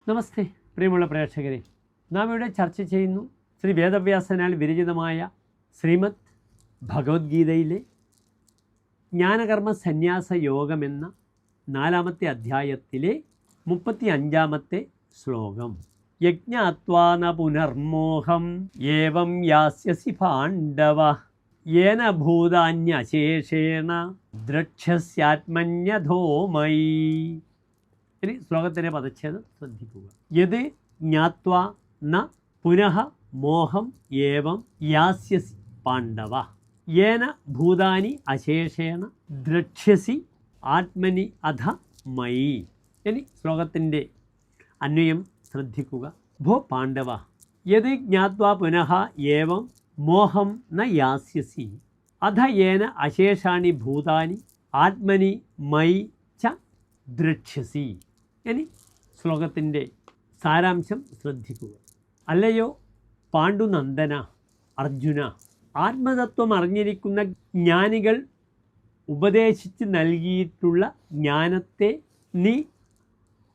നമസ്തേ പ്രിയമുള്ള പ്രേക്ഷകരെ, നാം ഇവിടെ ചർച്ച ചെയ്യുന്നു ശ്രീ വേദവ്യാസനാൽ വിരചിതമായ ശ്രീമദ് ഭഗവത്ഗീതയിലെ ജ്ഞാനകർമ്മ സന്യാസ യോഗമെന്ന 4-ാമത്തെ അധ്യായത്തിലെ 35-ാമത്തെ ശ്ലോകം. യജ്ഞാത്വാ ന പുനർമോഹം ഏവം യാസ്യസി പാണ്ഡവ യേന ഭൂതാന്യശേഷേണ ദ്രക്ഷ്യസ്യാത്മന്യഥോ മയി. ഇനി ശ്ലോകത്തിൻ്റെ പദച്ഛേദം ശ്രദ്ധിക്കുക. യത് ജ്ഞാത്വാ ന പുനഃ മോഹം ഏവം യാസ്യസി പാണ്ഡവ യേന ഭൂതാനി അശേഷേണ ദ്രക്ഷ്യസി ആത്മനി അധ മയി. ഇനി ശ്ലോകത്തിൻ്റെ അന്വയം ശ്രദ്ധിക്കുക. ഭോ പാണ്ഡവ യത് ജ്ഞാത്വാ പുനഃ ഏവം മോഹം ന യാസ്യസി അധ യേന അശേഷാണി ഭൂതാനി ആത്മനി മയി ച ദ്രക്ഷ്യസി. ഇനി ശ്ലോകത്തിൻ്റെ സാരാംശം ശ്രദ്ധിക്കുക. അല്ലയോ പാണ്ഡുനന്ദന അർജുന, ആത്മതത്വം അറിഞ്ഞിരിക്കുന്ന ജ്ഞാനികൾ ഉപദേശിച്ച് നൽകിയിട്ടുള്ള ജ്ഞാനത്തെ നീ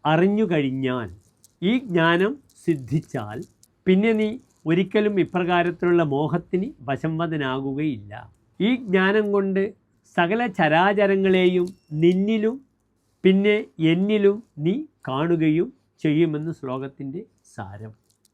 അറിഞ്ഞു കഴിഞ്ഞാൽ, ഈ ജ്ഞാനം സിദ്ധിച്ചാൽ പിന്നെ നീ ഒരിക്കലും ഇപ്രകാരത്തിലുള്ള മോഹത്തിന് വശംവദനാകുകയില്ല. ഈ ജ്ഞാനം കൊണ്ട് സകല ചരാചരങ്ങളെയും നിന്നിലും പിന്നെ എന്നിലും നീ കാണുകയും ചെയ്യുമെന്ന് ശ്ലോകത്തിൻ്റെ സാരം.